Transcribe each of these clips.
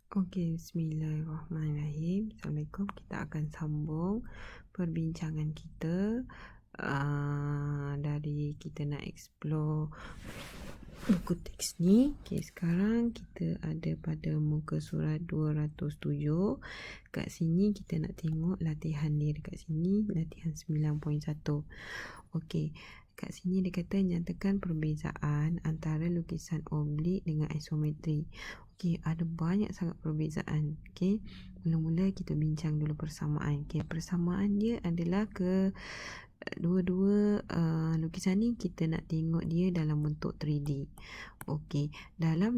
Okey, bismillahirrahmanirrahim. Assalamualaikum. Kita akan sambung perbincangan kita. Dari kita nak explore buku teks ni. Okey, sekarang kita ada pada muka surat 207. Kat sini kita nak tengok latihan dia dekat sini, latihan 9.1. Okey, kat sini dia kata nyatakan perbezaan antara lukisan oblik dengan isometri. Okey, ada banyak sangat perbezaan. Okey, mula-mula kita bincang dulu persamaan. Okey, persamaan dia adalah dua-dua lukisan ni kita nak tengok dia dalam bentuk 3D. Okey, dalam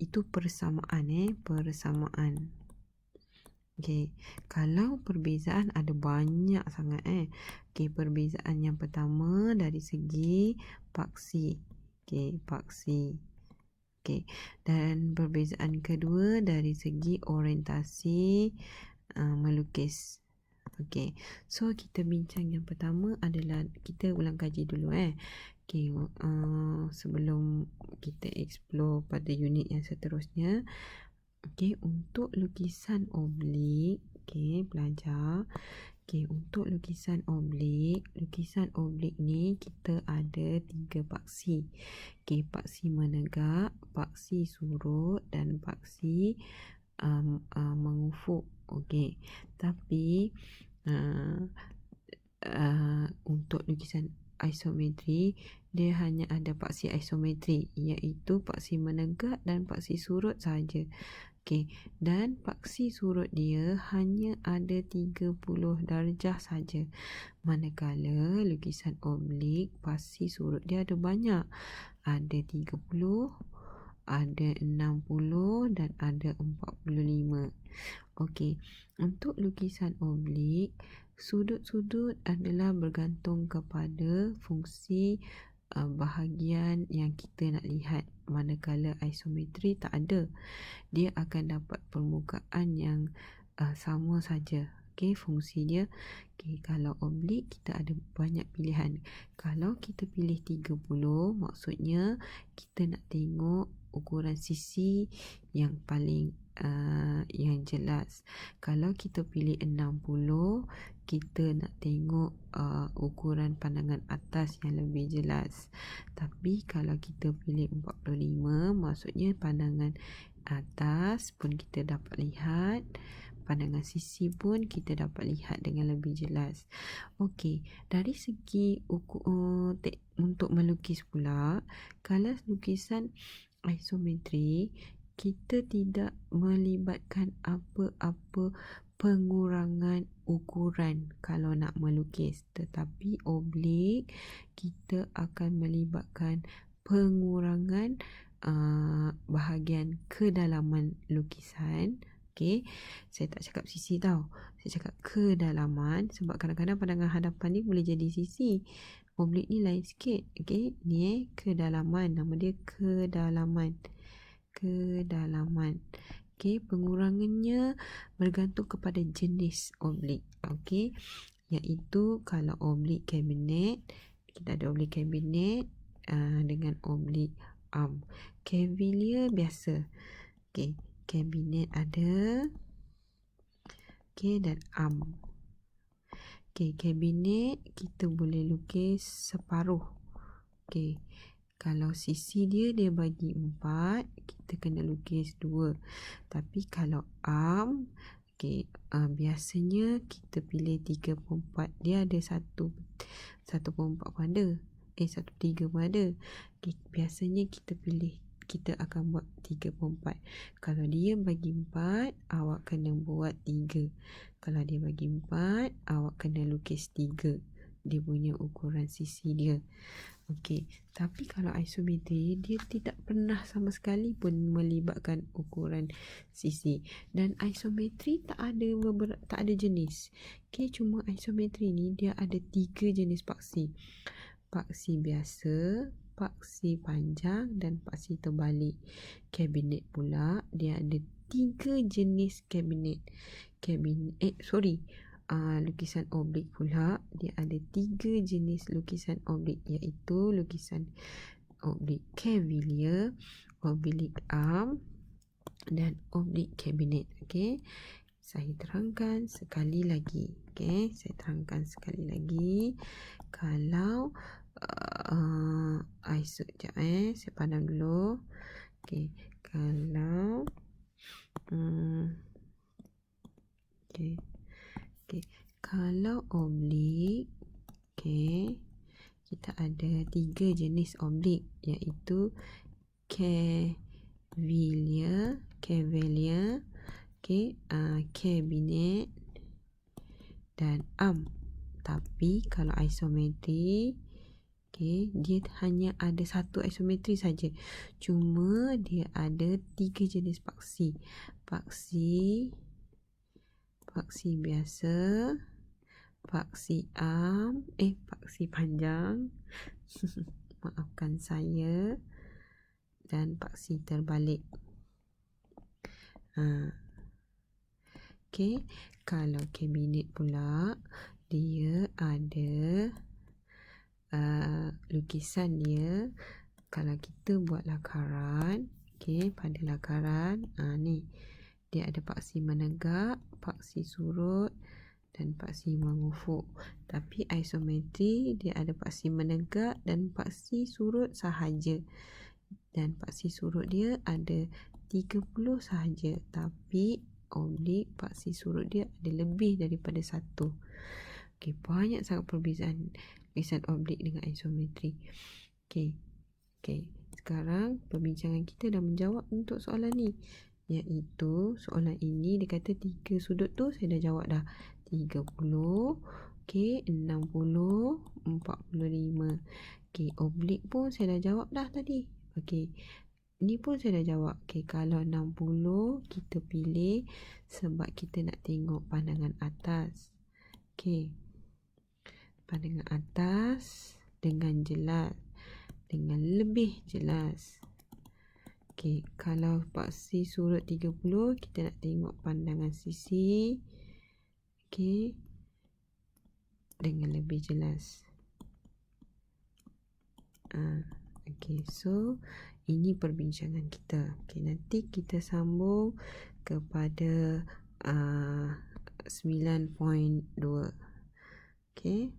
itu persamaan persamaan. Okey, kalau perbezaan ada banyak sangat Okey, perbezaan yang pertama dari segi paksi. Okey, paksi. Okey, dan perbezaan kedua dari segi orientasi melukis. Okey, so kita bincang yang pertama adalah kita ulang kaji dulu Okey, sebelum kita explore pada unit yang seterusnya. Okey, untuk lukisan oblik, okey, belajar. Okey, untuk lukisan oblik ni kita ada 3 paksi. Okey, paksi menegak, paksi surut dan paksi mengufuk. Okey, tapi untuk lukisan isometri dia hanya ada paksi isometri, iaitu paksi menegak dan paksi surut saja. Okey, dan paksi surut dia hanya ada 30 darjah saja. Manakala lukisan oblik paksi surut dia ada banyak. Ada 30, ada 60 dan ada 45. Okey, untuk lukisan oblik, sudut-sudut adalah bergantung kepada fungsi bahagian yang kita nak lihat. Manakala isometri tak ada, dia akan dapat permukaan yang sama saja. Okey, fungsi dia. Okey, kalau oblik kita ada banyak pilihan. Kalau kita pilih 30, maksudnya kita nak tengok ukuran sisi yang paling yang jelas. Kalau kita pilih 60, kita nak tengok ukuran pandangan atas yang lebih jelas. Tapi kalau kita pilih 45, maksudnya pandangan atas pun kita dapat lihat, pandangan sisi pun kita dapat lihat dengan lebih jelas. Okey, dari segi untuk melukis pula, kalau lukisan isometri, kita tidak melibatkan apa-apa pengurangan ukuran kalau nak melukis. Tetapi oblik, kita akan melibatkan pengurangan bahagian kedalaman lukisan. Okey, saya tak cakap sisi tau, saya cakap kedalaman, sebab kadang-kadang pandangan hadapan ni boleh jadi sisi. Oblik ni lain sikit. Okey, ni kedalaman, nama dia kedalaman. Okey, pengurangannya bergantung kepada jenis oblik. Okey, iaitu kalau oblik kabinet, kita ada oblik kabinet dengan oblik arm. Cavalier biasa. Okey, kabinet ada. Okey, dan arm. Okey, kabinet kita boleh lukis separuh. Okey, kalau sisi dia bagi 4, kita kena lukis 2. Tapi kalau arm, okey, biasanya kita pilih 3/4. Dia ada 1/4 pun ada. 1/3 pun ada. Okay, biasanya kita akan buat 3/4. Kalau dia bagi 4, awak kena buat 3. Kalau dia bagi 4, awak kena lukis 3. Dia punya ukuran sisi dia. Okey, tapi kalau isometri, dia tidak pernah sama sekali pun melibatkan ukuran sisi. Dan isometri tak ada jenis. Okey, cuma isometri ni dia ada 3 jenis paksi. Paksi biasa, paksi panjang dan paksi terbalik. Kabinet pula dia ada 3 jenis kabinet. Lukisan oblik pula dia ada 3 jenis lukisan oblik, iaitu lukisan oblik cavalier, oblik arm dan oblik kabinet. Okey, saya terangkan sekali lagi. Okey, saya terangkan sekali lagi. Kalau iso sekejap saya padam dulu. Okey, kalau okey. Okey, kalau oblik, okey, kita ada 3 jenis oblik, iaitu cavalier, okey, kabinet dan arm. Tapi kalau isometri, okey, dia hanya ada satu isometri saja. Cuma dia ada 3 jenis paksi. Paksi biasa, paksi arm, paksi panjang. Maafkan saya. Dan paksi terbalik. Okey, kalau kabinet pula, dia ada lukisan dia. Kalau kita buat lakaran, okey, pada lakaran ni dia ada paksi menegak, paksi surut dan paksi mengufuk. Tapi isometri dia ada paksi menegak dan paksi surut sahaja. Dan paksi surut dia ada 30 sahaja. Tapi oblik paksi surut dia ada lebih daripada 1. Okey, banyak sangat perbezaan lukisan oblik dengan isometri. Okey. Sekarang perbincangan kita dah menjawab untuk soalan ni. Iaitu soalan ini dia kata 3 sudut tu saya dah jawab dah. 30, okey, 60, 45. Okey, oblik pun saya dah jawab dah tadi. Okey, ni pun saya dah jawab. Okey, kalau 60 kita pilih sebab kita nak tengok pandangan atas. Okey, pandangan atas dengan jelas, dengan lebih jelas. Okey, kalau paksi surut 30, kita nak tengok pandangan sisi. Okey, dengan lebih jelas. Okey, so ini perbincangan kita. Okey, nanti kita sambung kepada 9.2. Okey.